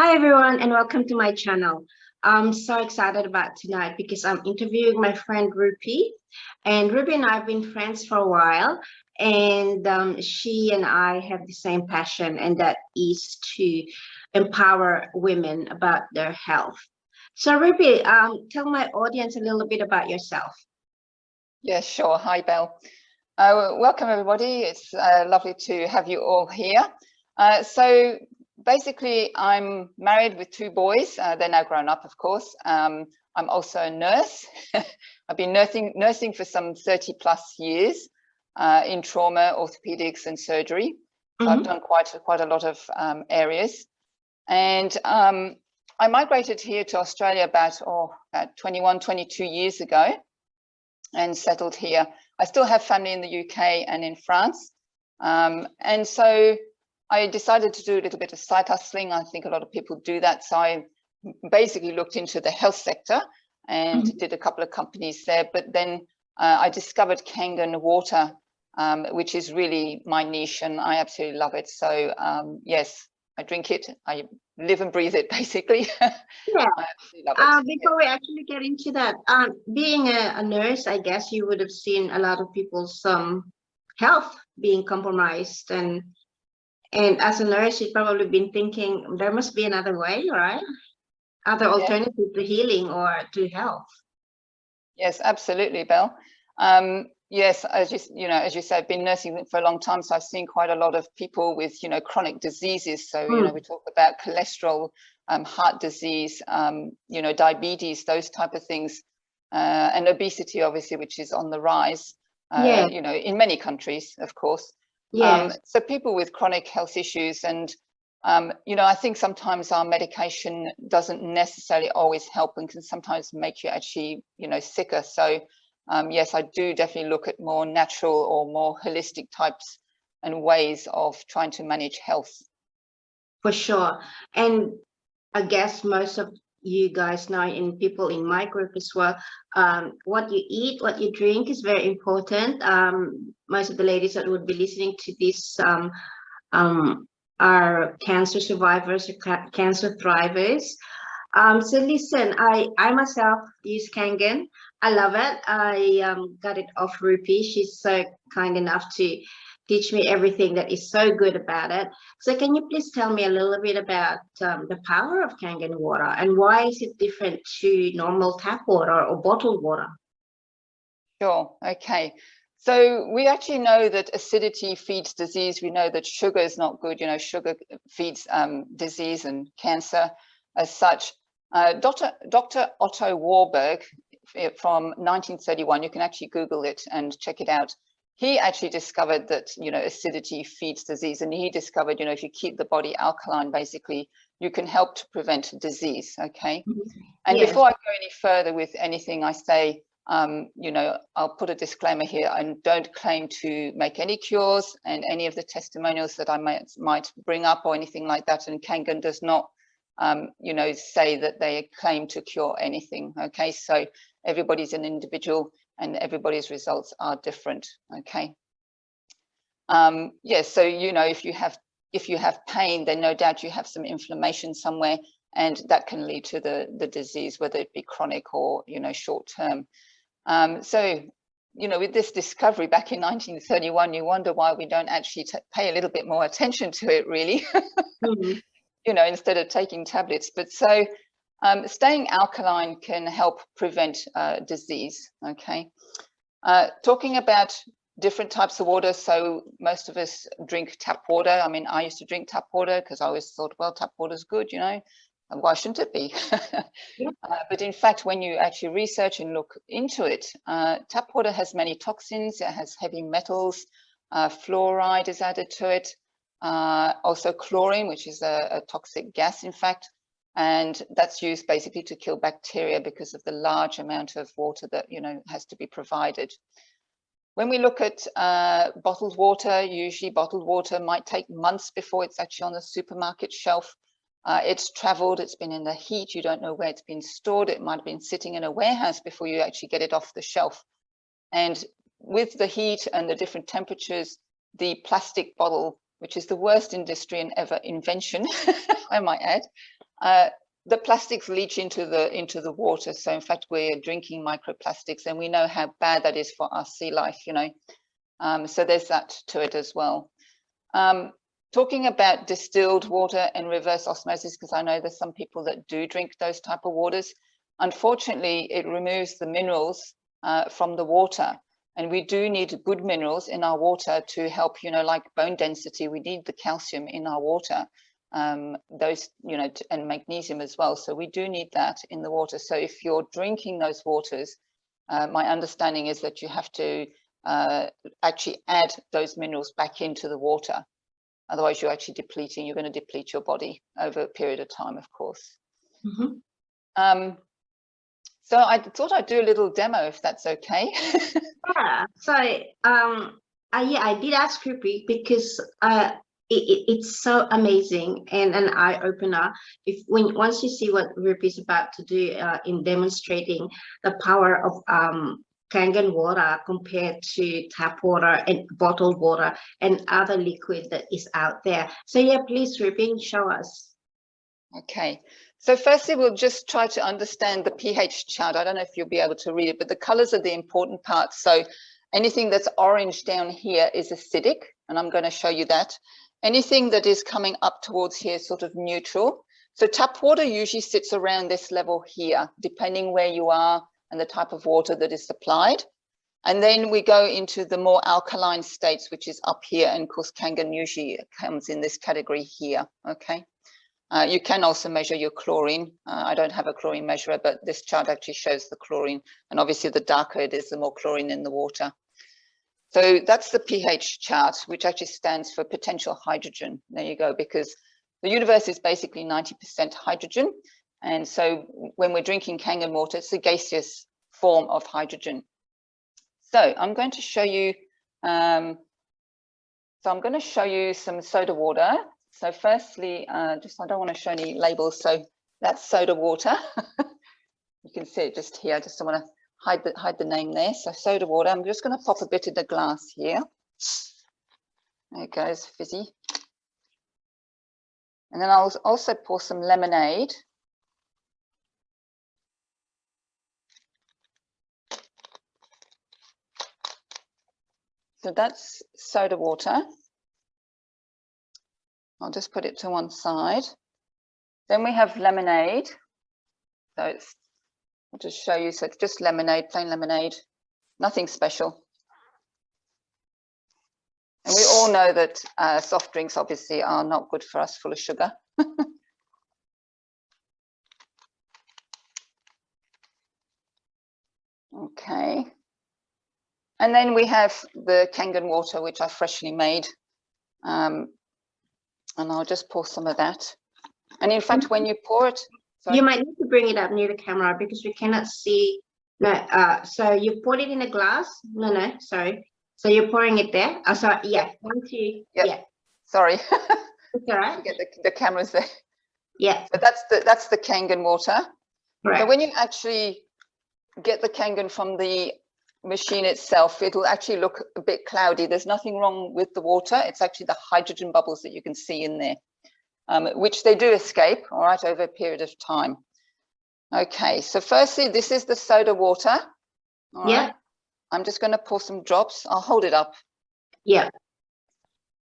Hi everyone and welcome to my channel. I'm so excited about tonight because I'm interviewing my friend Rupi, and Rupi and I have been friends for a while, and she and I have the same passion, and that is to empower women about their health. So Rupi, tell my audience a little bit about yourself. Yeah, sure. Hi, Belle. Welcome, everybody. It's lovely to have you all here. So basically, I'm married with two boys. They're now grown up, of course. I'm also a nurse. I've been nursing for some 30 plus years in trauma, orthopedics, and surgery. So I've done quite a lot of areas. And I migrated here to Australia about 21, 22 years ago and settled here. I still have family in the UK and in France. And so I decided to do a little bit of side hustling. I think a lot of people do that. So I basically looked into the health sector and did a couple of companies there. But then I discovered Kangen Water, which is really my niche, and I absolutely love it. So yes, I drink it. I live and breathe it, basically. Yeah. I absolutely love it. Before we actually get into that, being a nurse, I guess you would have seen a lot of people's health being compromised, and as a nurse, you've probably been thinking there must be another way, right? Other alternative to healing or to health. Yes, absolutely, Belle. Yes, as you said, I've been nursing for a long time, so I've seen quite a lot of people with, chronic diseases. So, we talk about cholesterol, heart disease, diabetes, those type of things, and obesity, obviously, which is on the rise, in many countries, of course. Yes. So people with chronic health issues, and I think sometimes our medication doesn't necessarily always help and can sometimes make you actually, sicker. So yes, I do definitely look at more natural or more holistic types and ways of trying to manage health. For sure. And I guess most of you guys know, and people in my group as well, what you eat, what you drink is very important. Most of the ladies that would be listening to this are cancer survivors or cancer thrivers. So listen, I myself use Kangen. I love it. I got it off Rupi. She's so kind enough to teach me everything that is so good about it. So can you please tell me a little bit about the power of Kangen water and why is it different to normal tap water or bottled water? Sure. Okay. So we actually know that acidity feeds disease. We know that sugar is not good. Sugar feeds disease and cancer as such. Dr. Otto Warburg from 1931, you can actually Google it and check it out. He actually discovered that, acidity feeds disease. And he discovered, if you keep the body alkaline, basically, you can help to prevent disease. Okay. And before I go any further with anything I say, I'll put a disclaimer here and don't claim to make any cures, and any of the testimonials that I might bring up or anything like that. And Kangen does not, say that they claim to cure anything. Okay, so everybody's an individual and everybody's results are different. Okay. Yes. So if you have pain, then no doubt you have some inflammation somewhere, and that can lead to the disease, whether it be chronic or short term. So, with this discovery back in 1931, you wonder why we don't actually pay a little bit more attention to it, really, instead of taking tablets. But so staying alkaline can help prevent disease. Okay. Talking about different types of water. So most of us drink tap water. I mean, I used to drink tap water because I always thought, well, tap water is good, and why shouldn't it be? But in fact, when you actually research and look into it, tap water has many toxins. It has heavy metals. Fluoride is added to it. Also chlorine, which is a toxic gas, in fact. And that's used basically to kill bacteria because of the large amount of water that, has to be provided. When we look at bottled water, usually bottled water might take months before it's actually on the supermarket shelf. It's traveled, it's been in the heat, you don't know where it's been stored. It might have been sitting in a warehouse before you actually get it off the shelf. And with the heat and the different temperatures, the plastic bottle, which is the worst industry and ever invention, I might add, the plastics leach into the water. So in fact, we're drinking microplastics, and we know how bad that is for our sea life, you know. So there's that to it as well. Talking about distilled water and reverse osmosis, because I know there's some people that do drink those type of waters. Unfortunately, it removes the minerals from the water, and we do need good minerals in our water to help, you know, like bone density. We need the calcium in our water, those, you know, and magnesium as well. So we do need that in the water. So if you're drinking those waters, my understanding is that you have to actually add those minerals back into the water. Otherwise, you're actually depleting. You're going to deplete your body over a period of time, of course. Mm-hmm. So I thought I'd do a little demo, if that's okay. Yeah. So yeah, I did ask Rupi because it's so amazing and an eye opener. Once you see what Rupi is about to do in demonstrating the power of Kangen water compared to tap water and bottled water and other liquid that is out there. So yeah, please, Rupi, show us. Okay. So firstly, we'll just try to understand the pH chart. I don't know if you'll be able to read it, but the colors are the important part. So anything that's orange down here is acidic, and I'm going to show you that. Anything that is coming up towards here is sort of neutral. So tap water usually sits around this level here, depending where you are and the type of water that is supplied. And then we go into the more alkaline states, which is up here. And of course, Kangen usually comes in this category here, okay? You can also measure your chlorine. I don't have a chlorine measurer, but this chart actually shows the chlorine. And obviously the darker it is, the more chlorine in the water. So that's the pH chart, which actually stands for potential hydrogen. There you go, because the universe is basically 90% hydrogen. And so when we're drinking Kangen water, it's a gaseous form of hydrogen. So I'm going to show you, some soda water. So firstly, I don't want to show any labels. So that's soda water. You can see it just here. I just don't want to hide the name there. So soda water. I'm just going to pop a bit in the glass here. There it goes, fizzy. And then I'll also pour some lemonade. So that's soda water. I'll just put it to one side. Then we have lemonade. So I'll just show you. So it's just lemonade, plain lemonade, nothing special. And we all know that soft drinks obviously are not good for us, full of sugar. Okay. And then we have the Kangen water, which I freshly made. And I'll just pour some of that. And in fact, when you pour it, sorry. You might need to bring it up near the camera because we cannot see. No, so you poured it in a glass. No, sorry. So you're pouring it there. Oh, sorry. Yeah. 1, 2. Yep. Yeah. Sorry. It's all right. Get the cameras there. Yeah. But that's the Kangen water. Right. So when you actually get the Kangen from the machine itself, it will actually look a bit cloudy. There's nothing wrong with the water. It's actually the hydrogen bubbles that you can see in there, which they do escape, all right, over a period of time. Okay, so firstly, this is the soda water. All right. I'm just going to pour some drops. I'll hold it up. Yeah.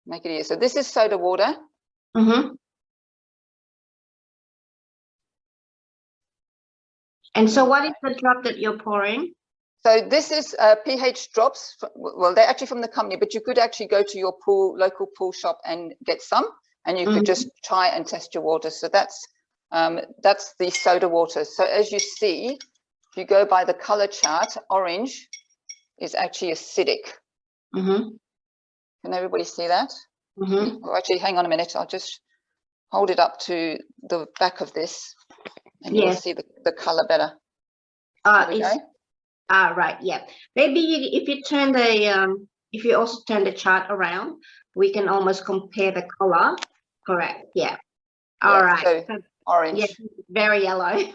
Make it easier. So this is soda water. Mm-hmm. And so what is the drop that you're pouring? So this is pH drops. Well, they're actually from the company, but you could actually go to your local pool shop and get some, and you could just try and test your water. So that's the soda water. So as you see, if you go by the color chart, orange is actually acidic. Mm-hmm. Can everybody see that? Mm-hmm. Oh, actually, hang on a minute. I'll just hold it up to the back of this, and you'll see the color better. Right. Yeah. Maybe if you turn the if you also turn the chart around, we can almost compare the color. Correct. Yeah. All right. So orange. Yeah. Very yellow.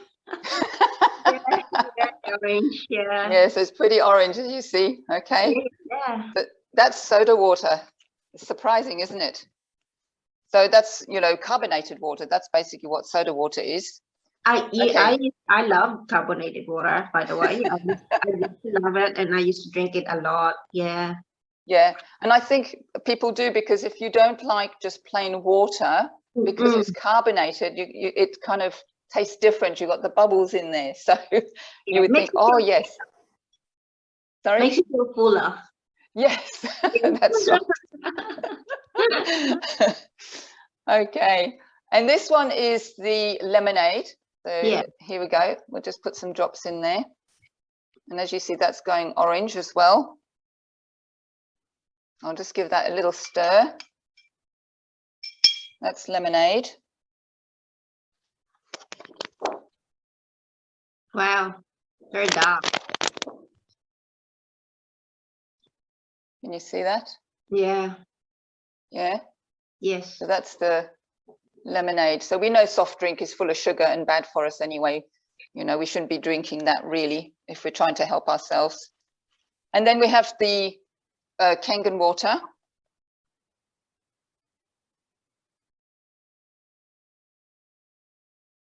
Very orange. Yeah. Yes, it's pretty orange, as you see. Okay. Yeah. But that's soda water. It's surprising, isn't it? So that's, you know, carbonated water. That's basically what soda water is. I love carbonated water, by the way. I used to love it, and I used to drink it a lot. Yeah. Yeah, and I think people do, because if you don't like just plain water, because it's carbonated, it kind of tastes different. You got the bubbles in there, so you would think, oh yes. Sorry. Makes you feel fuller. Yes, that's right. Okay, and this one is the lemonade. So yeah, here we go. We'll just put some drops in there, and as you see, that's going orange as well. I'll just give that a little stir. That's lemonade. Wow, very dark. Can you see that? Yeah. Yeah? Yes. So that's the lemonade. So we know soft drink is full of sugar and bad for us anyway. You know, we shouldn't be drinking that really if we're trying to help ourselves. And then we have the Kangen water.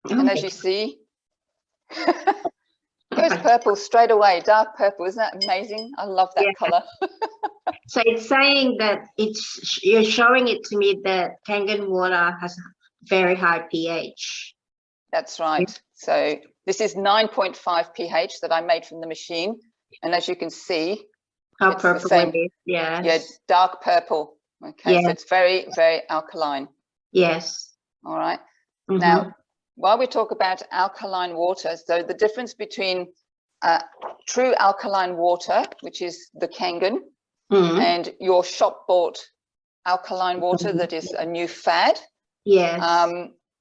And as you see, it goes purple straight away, dark purple. Isn't that amazing? I love that color. So it's saying that you're showing it to me that Kangen water has a very high pH. That's right. So this is 9.5 pH that I made from the machine. And as you can see, how purple it is. Yes. Yeah, dark purple. Okay, so it's very, very alkaline. Yes. All right. Now, while we talk about alkaline water, so the difference between true alkaline water, which is the Kangen, and your shop bought alkaline water that is a new fad. Yes.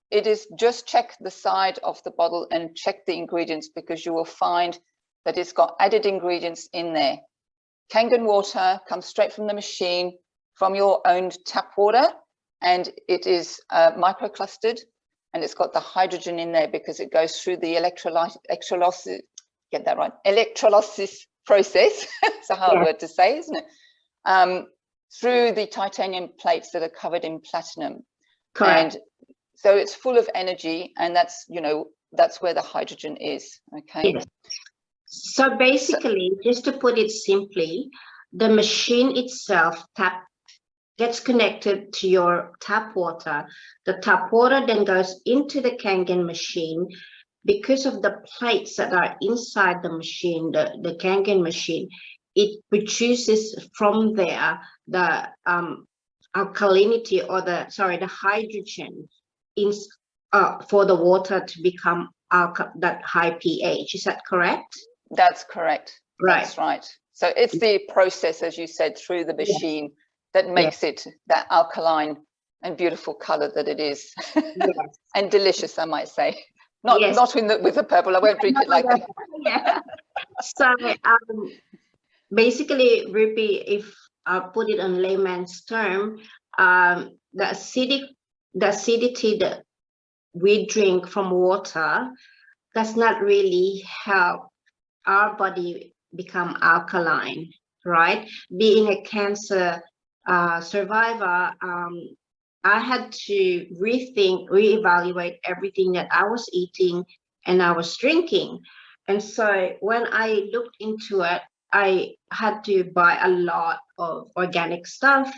It is just check the side of the bottle and check the ingredients, because you will find that it's got added ingredients in there. Kangen water comes straight from the machine, from your own tap water, and it is microclustered, and it's got the hydrogen in there because it goes through the electrolysis, get that right, electrolysis process. It's a hard word to say, isn't it? Through the titanium plates that are covered in platinum. Correct. And so it's full of energy, and that's, you know, that's where the hydrogen is. Okay. Yes. So basically, just to put it simply, the machine itself gets connected to your tap water. The tap water then goes into the Kangen machine. Because of the plates that are inside the machine, the Kangen machine, it produces from there the alkalinity, or the hydrogen for the water to become that high pH. Is that correct? That's correct. Right. That's right. So it's the process, as you said, through the machine that makes it that alkaline and beautiful color that it is. And delicious, I might say. Not with the purple. I won't drink it like that. Yeah. So basically, Rupi, if I put it on layman's term, the acidity that we drink from water does not really help our body become alkaline, right? Being a cancer survivor, I had to reevaluate everything that I was eating and I was drinking. And so when I looked into it, I had to buy a lot of organic stuff,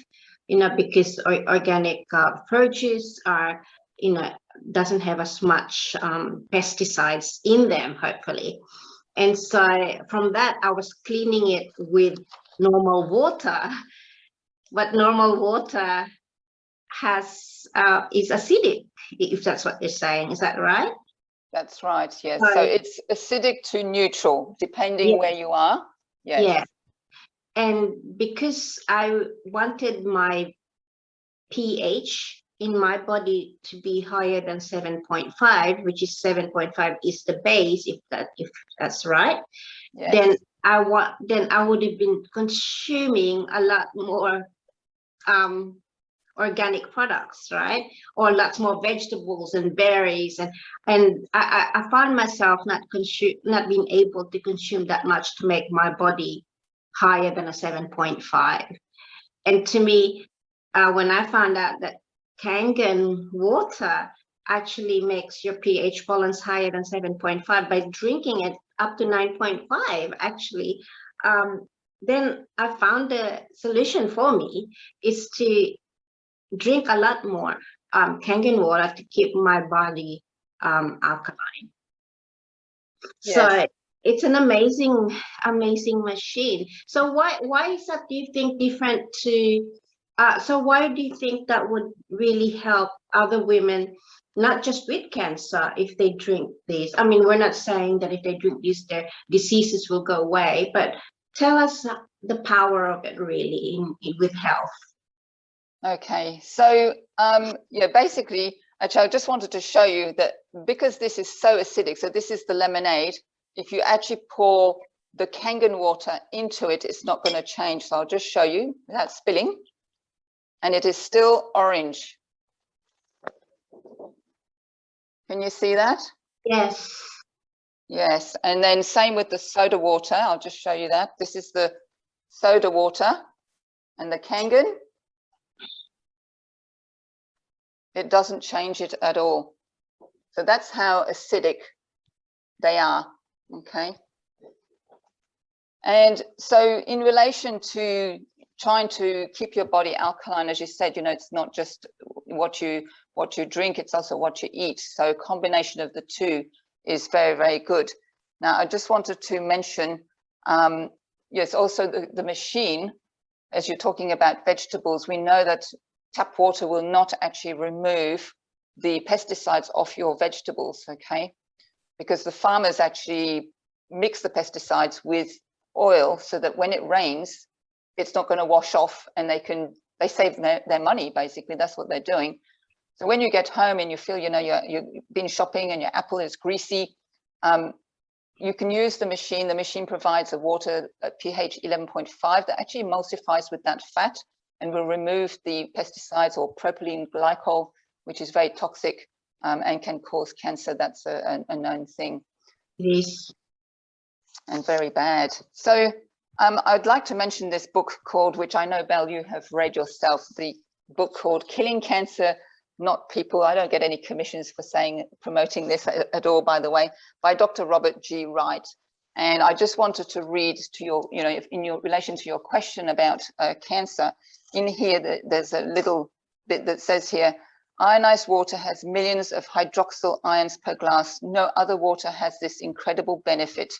you know, because organic produce are, you know, doesn't have as much pesticides in them, hopefully. And so from that, I was cleaning it with normal water, but normal water is acidic, if that's what they're saying. Is that right? That's right, yes. So it's acidic to neutral, depending where you are. Yes. Yeah. And because I wanted my pH in my body to be higher than 7.5, which is 7.5 is the base, if that's right, then I would have been consuming a lot more organic products, right? Or lots more vegetables and berries, and I found myself not being able to consume that much to make my body higher than a 7.5. And to me, when I found out that Kangen water actually makes your pH balance higher than 7.5 by drinking it up to 9.5 actually. Then I found the solution for me is to drink a lot more Kangen water to keep my body alkaline. Yes. So it's an amazing machine. So why is that, do you think, different to so why do you think that would really help other women, not just with cancer, if they drink this? I mean, we're not saying that if they drink this, their diseases will go away, but tell us the power of it really with health. Okay, so yeah, basically, actually, I just wanted to show you that because this is so acidic, so this is the lemonade, if you actually pour the Kangen water into it, it's not going to change. So I'll just show you without spilling. And it is still orange. Can you see that? Yes. Yes, and then same with the soda water. I'll just show you that. This is the soda water and the Kangen. It doesn't change it at all. So that's how acidic they are, okay? And so in relation to trying to keep your body alkaline, as you said, you know, it's not just what you drink, it's also what you eat. So a combination of the two is very, very good. Now, I just wanted to mention, yes, also the machine, as you're talking about vegetables, we know that tap water will not actually remove the pesticides off your vegetables, okay? Because the farmers actually mix the pesticides with oil so that when it rains, it's not going to wash off, and they save their money, basically. That's what they're doing. So when you get home and you feel, you know, you've been shopping and your apple is greasy, you can use the machine. The machine provides a water at pH 11.5 that actually emulsifies with that fat and will remove the pesticides or propylene glycol, which is very toxic and can cause cancer. That's a known thing. Yes. And very bad. So I'd like to mention this book called, which I know, Belle, you have read yourself, the book called Killing Cancer, Not People. I don't get any commissions for promoting this at all, by the way, by Dr. Robert G. Wright. And I just wanted to read to your, you know, in your relation to your question about cancer, in here, there's a little bit that says here, ionized water has millions of hydroxyl ions per glass. No other water has this incredible benefit.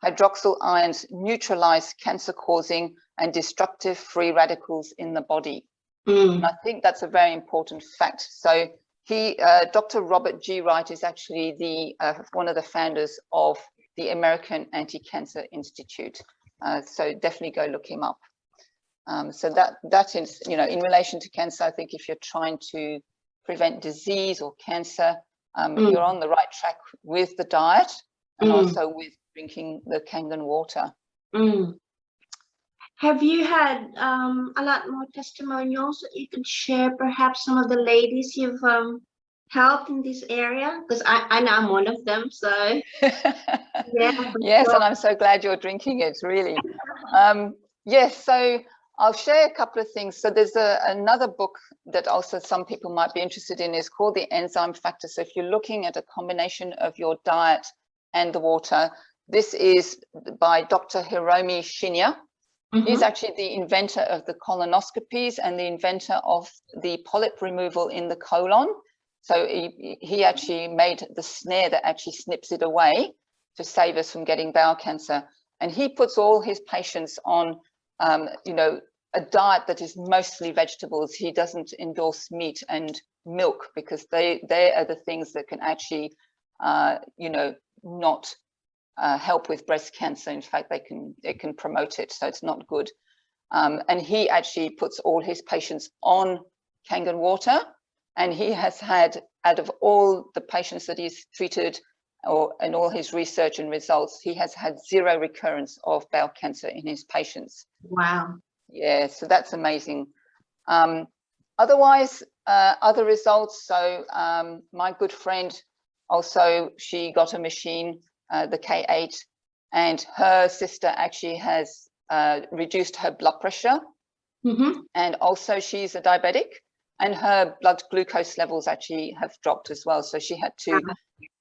Hydroxyl ions neutralize cancer-causing and destructive free radicals in the body. And I think that's a very important fact. So Dr. Robert G. Wright is actually one of the founders of the American Anti-Cancer Institute. So definitely go look him up. So that is, you know, in relation to cancer, I think if you're trying to prevent disease or cancer, you're on the right track with the diet and also with drinking the Kangen water. Have you had a lot more testimonials that you can share? Perhaps some of the ladies you've helped in this area, because I know I'm one of them. So yeah. Yes, and I'm so glad you're drinking it. Really. Yes. So I'll share a couple of things. So there's another book that also some people might be interested in, is called The Enzyme Factor. So if you're looking at a combination of your diet and the water, this is by Dr. Hiromi Shinya. He's actually the inventor of the colonoscopies and the inventor of the polyp removal in the colon. So he actually made the snare that actually snips it away to save us from getting bowel cancer. And he puts all his patients on, you know, a diet that is mostly vegetables. He doesn't endorse meat and milk because they are the things that can actually, you know, not help with breast cancer. In fact, it can promote it, so it's not good. And he actually puts all his patients on Kangen water, and he has had, out of all the patients that he's treated and all his research and results, he has had 0 recurrence of bowel cancer in his patients. Wow. Yeah, so that's amazing. Otherwise, other results. So my good friend also, she got a machine, the K8, and her sister actually has reduced her blood pressure. And also she's a diabetic, and her blood glucose levels actually have dropped as well. So she had to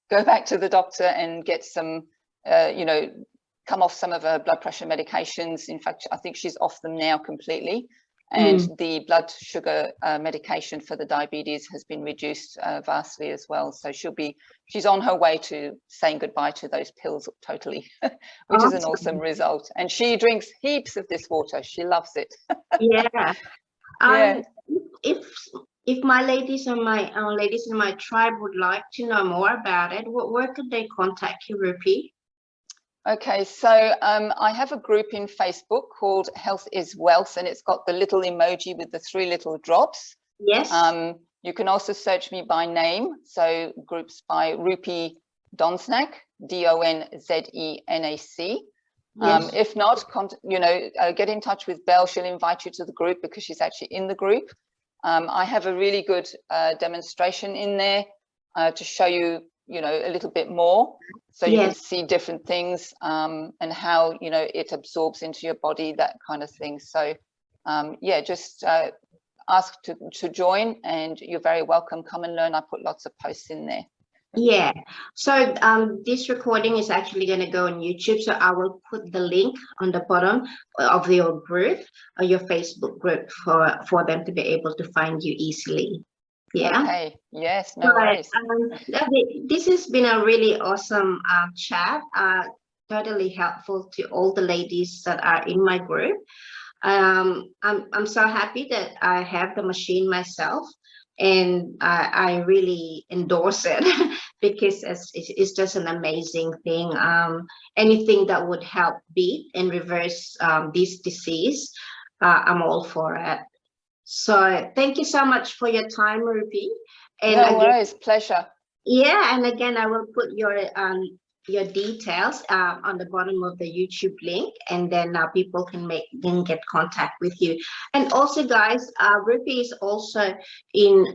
go back to the doctor and get some, come off some of her blood pressure medications. In fact, I think she's off them now completely. And the blood sugar medication for the diabetes has been reduced vastly as well. So she's on her way to saying goodbye to those pills totally, which is an awesome result. And she drinks heaps of this water. She loves it. Yeah. If my ladies and my ladies in my tribe would like to know more about it, where could they contact you, Rupi? Okay, so I have a group in Facebook called Health is Wealth, and it's got the little emoji with the 3 little drops. Yes. You can also search me by name. So groups by Rupi Donsnack, Donzenac. Yes. If not, get in touch with Belle. She'll invite you to the group because she's actually in the group. I have a really good demonstration in there to show you, a little bit more, so you can see different things and how, it absorbs into your body, that kind of thing. So just ask to join, and you're very welcome. Come and learn. I put lots of posts in there. Yeah, so this recording is actually going to go on YouTube, so I will put the link on the bottom of your group or your Facebook group for them to be able to find you easily. Yeah. Okay. Yes, no worries. This has been a really awesome chat, totally helpful to all the ladies that are in my group. I'm so happy that I have the machine myself, and I really endorse it because it's just an amazing thing. Anything that would help beat and reverse this disease, I'm all for it. So thank you so much for your time, Rupi. And no worries, pleasure. Yeah, and again, I will put your details on the bottom of the YouTube link, and then people can get contact with you. And also, guys, Rupi is also in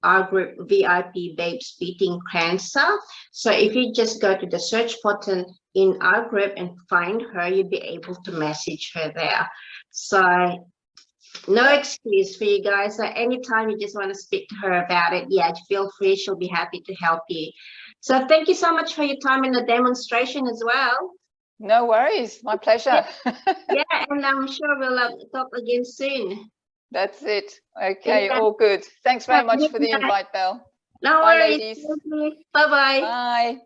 our group VIP Babes Beating Cancer. So if you just go to the search button in our group and find her, you'll be able to message her there. So no excuse for you guys. So anytime you just want to speak to her about it, feel free. She'll be happy to help you. So thank you so much for your time in the demonstration as well. No worries. My pleasure. And I'm sure we'll talk again soon. That's it. Okay, all good. Thanks very much for the invite, Belle. No Bye, worries. ladies. Bye-bye. Bye.